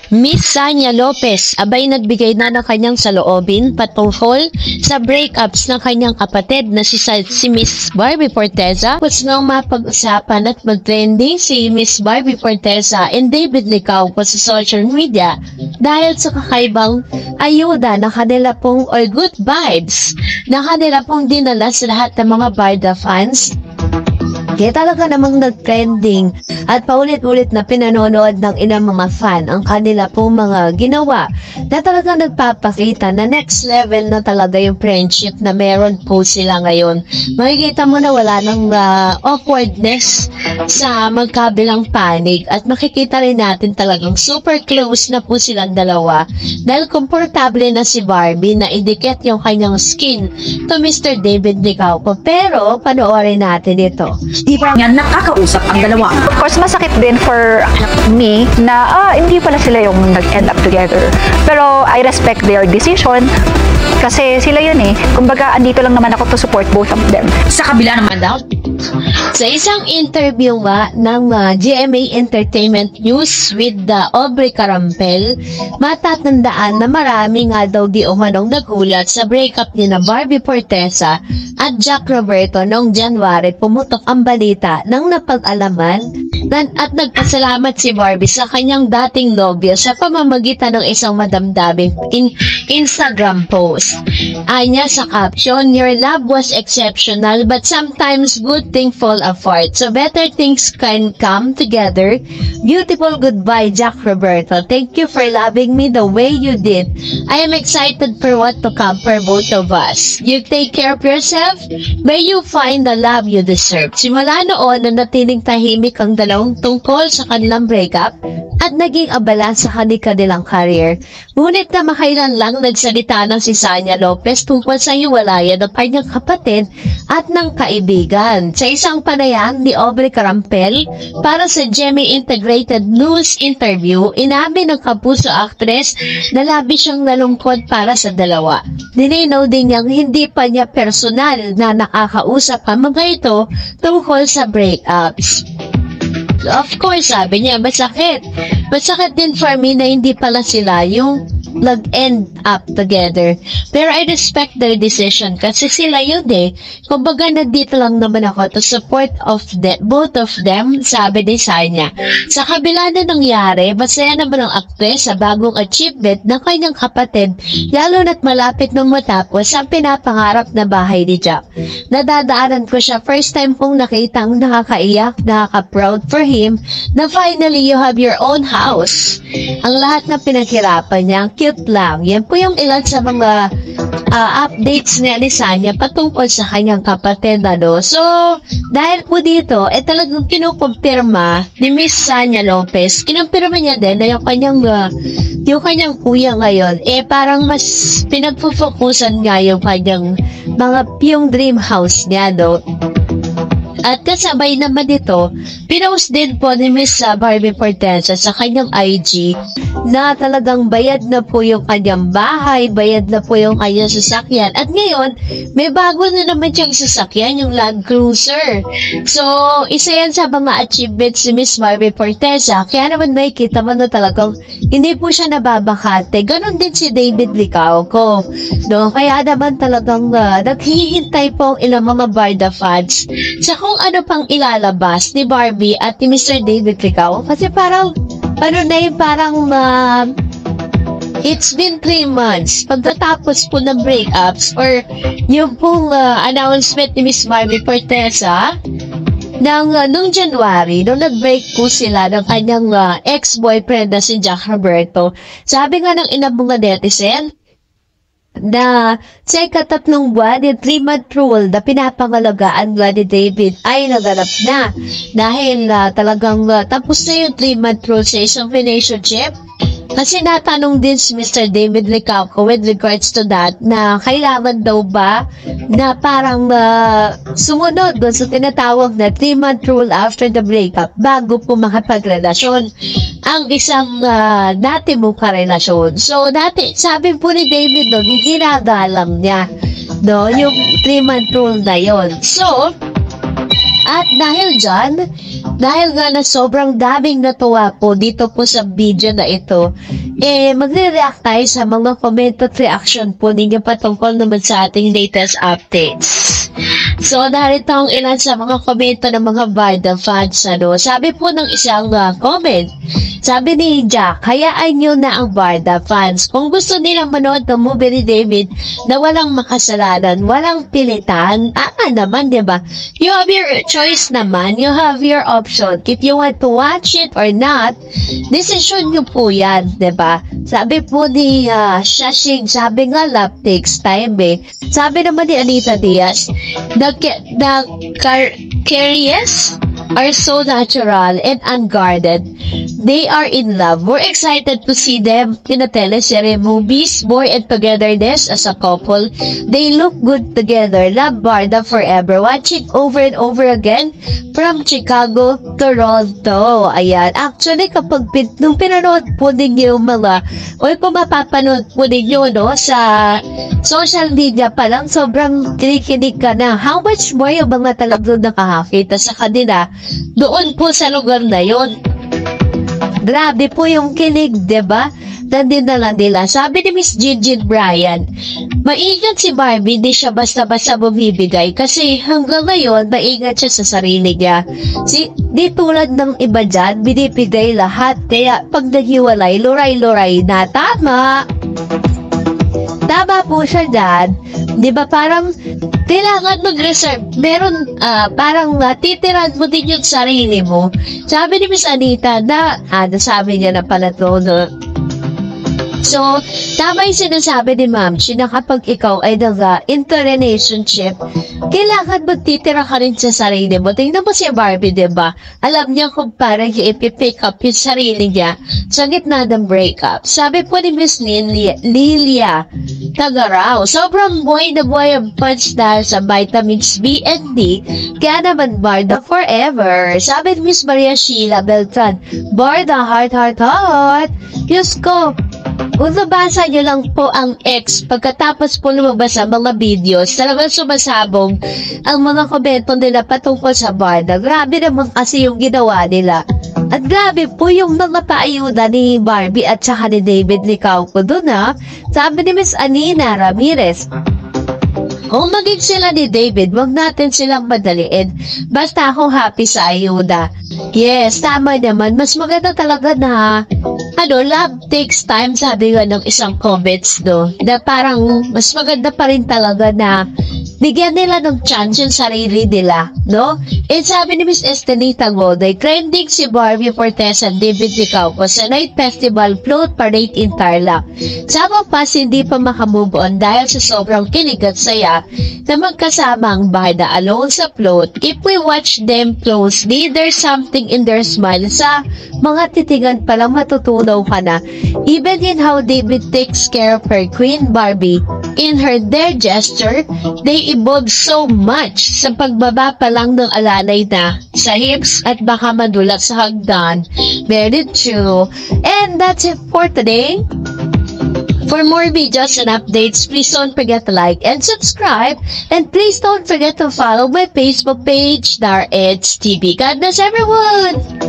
Miss Sanya Lopez, abay nagbigay na ng kanyang saloobin patungkol sa breakups ng kanyang kapatid na si Miss Barbie Forteza. Gusto nang mapag-usapan at mag-trending si Miss Barbie Forteza and David Licao po sa social media dahil sa kakaibang ayuda na kanila pong or good vibes na kanila pong dinala sa lahat ng mga Barda fans. Kaya talaga namang nag-trending at paulit-ulit na pinanonood ng ilang mga fan ang kanila pong mga ginawa na talaga nagpapakita na next level na talaga yung friendship na meron po sila ngayon. Makikita mo na wala ng awkwardness sa magkabilang panig at makikita rin natin talagang super close na po silang dalawa dahil komportable na si Barbie na idikit yung kanyang skin to Mr. David Licao. Pero panoorin natin ito. Di ba nga nakakausap ang dalawa? Of course, masakit din for me na hindi pala sila yung nag-end up together. Pero I respect their decision kasi sila yun eh. Kumbaga, andito lang naman ako to support both of them. Sa kabila naman daw, sa isang interview nga ng GMA Entertainment News with Aubrey Carampel, matatandaan na marami nga daw di umanong nagulat sa breakup ni na Barbie Forteza at Jack Roberto noong January. Pumutok ang balita nang napag-alaman at nagpasalamat si Barbie sa kanyang dating nobyo sa pamamagitan ng isang madamdaming Instagram post. Anya sa caption, "Your love was exceptional but sometimes good things fall apart. So better things can come together. Beautiful goodbye, Jack Roberto. Thank you for loving me the way you did. I am excited for what to come for both of us. You take care of yourself. May you find the love you deserve." Simula noon na natiling tahimik ang dalawang tungkol sa kanilang breakup at naging abala sa kanilang career. Ngunit na makailan lang nagsalita ng si Sanya Lopez tungkol sa hiwalayan ng kanyang kapatid at ng kaibigan. Sa isang panayam ni Aubrey Carampel para sa GMA Integrated News interview, inamin ng kapuso actress na labis siyang nalungkot para sa dalawa. Nilinaw din niyang hindi pa niya personal na nakakausap ang mga ito tungkol sa breakups. Of course, sabi niya, masakit. Masakit din for me na hindi pala sila yung nag-end up together. Pero I respect their decision kasi sila yun eh. Kumbaga, nandito lang naman ako to support of both of them, sabi ni Sanya. Sa kabila na nangyari, masaya naman ang actress sa bagong achievement ng kanyang kapatid, lalo na't malapit nung matapos ang pinapangarap na bahay ni Jack. Nadadaanan ko siya, first time kong nakitang nakakaiyak, nakaka-proud for him na finally you have your own house. Ang lahat na pinaghirapan niya, cute lang. Yan po yung ilan sa mga updates niya ni Sanya patungkol sa kanyang kapatid. So, dahil po dito, talagang kinukumpirma ni Miss Sanya Lopez, kinumpirma niya din na yung kanyang kuya ngayon, parang mas pinagpufokusan nga yung kanyang yung dream house niya, no? At kasabay naman dito, pinost din po ni Miss Barbie Forteza sa kanyang IG na talagang bayad na po yung kanyang bahay, bayad na po yung kanyang sasakyan. At ngayon, may bago na naman siyang sasakyan, yung Land Cruiser. So, isa yan sa mga achievements si Miss Barbie Forteza. Kaya naman nakikita mo na talagang hindi po siya nababakate. Ganon din si David Licao ko. No? Kaya naman talagang naghihintay po ang ilang mga Barda fans sa kung ano pang ilalabas ni Barbie at ni Mr. David Licao. Kasi parang it's been 3 months pagkatapos po ng breakups or yung pong announcement ni Miss Barbie Forteza nung January, nung nag-break po sila ng kanyang ex-boyfriend na si Jack Roberto. Sabi nga ng ilang mga netizen na sa ikatatlong buwan, yung 3-month rule na pinapangalagaan ni David ay naganap na dahil talagang tapos na yung 3-month rule sa isang relationship. Kasi natanong din si Mr. David Licao with regards to that na kailangan daw ba na parang sumunod doon sa tinatawag na 3-month rule after the breakup bago po makapagrelasyon ang isang dati mong karelasyon. So, dati, sabi po ni David doon, ginagalang niya yung 3-month rule na yon. So, At dahil dyan, dahil nga na sobrang daming natuwa po dito po sa video na ito, magre-react tayo sa mga comment at reaction po ninyo patungkol naman sa ating latest updates. So, narito ang ilan sa mga komento ng mga Barda fans. Sabi po ng isang comment, sabi ni Jack, hayaan nyo na ang Barda fans. Kung gusto nilang manood ng movie ni David na walang makasalanan, walang pilitan, naman, diba? You have your choice naman. You have your option. If you want to watch it or not, decision nyo po yan, diba? Sabi po ni Shashing, sabi nga love takes time Sabi naman ni Anita Diaz, the curious are so natural and unguarded. They are in love. We're excited to see them in a teleserye, movies, boy and togetherness as a couple. They look good together. Love Barda forever. Watching over and over again from Chicago, Toronto. Ayan. Actually, kapag nung pinanood po ninyo kung mapapanood po ninyo, sa social media pa lang, sobrang kinikinig ka na. How much more yung mga talagang nakakakita sa kanila doon po sa lugar na yon. Grabe po yung kilig, diba? Nandinala nila. Sabi ni Miss Gigi Bryan, maingat si Barbie, di siya basta-basta bumibigay kasi hanggang ngayon, maingat siya sa sarili niya. Di tulad ng iba dyan, binibigay lahat. Kaya pag naghiwalay, luray-luray na. Tama po siya dyan. Di ba parang kailangan mag-reserve. Meron, parang titiran mo din yung sarili mo. Sabi ni Miss Anita na, sabi niya na pala to, So, tama yung sinasabi ni Ma'am, na kapag ikaw ay inter-relationship, kailangan magtitira ka rin sa sarili mo. Tingnan mo si Barbie, diba? Alam niya kung parang i-pick up yung sarili niya sa gitna ng breakup. Sabi po ni Miss Lilia Tagaraw, sobrang buhay na buhay ang punch dahil sa vitamins B and D, kaya naman Barda forever. Sabi ni Miss Maria Sheila Beltran, Barda, heart. Diyos ko, kung nabasa nyo lang po ang X, pagkatapos po lumabas ang mga videos, talagang sumasabong ang mga komento nila patungkol sa Barda. Grabe naman kasi yung ginawa nila. At grabe po yung mga paayuda ni Barbie at saka ni David Licauco doon Sabi ni Miss Anina Ramirez, kung maging sila ni David, wag natin silang madaliin. Basta ako happy sa ayuda. Yes, tama naman. Mas maganda talaga na love takes time, sabi nga ng isang comments na parang mas maganda pa rin talaga na bigyan nila ng chance yung sarili nila, And sabi ni Miss Estenita Goday, trending si Barbie Fortes and David Licauco sa Night Festival Float Parade in Tarlac. Sama pa hindi pa makamove on dahil sa sobrang kilig at saya na magkasama ang Barda alone sa float. If we watch them closely, there's something in their smile. Sa mga titigan palang matutunaw ka na. Even in how David takes care of her Queen Barbie, in their gesture, they evolve so much sa pagbaba pa lang ng alalay na sa hips at baka madulas sa hagdan. Very true. And that's it for today. For more videos and updates, please don't forget to like and subscribe. And please don't forget to follow my Facebook page, DarEdsTV. God bless everyone!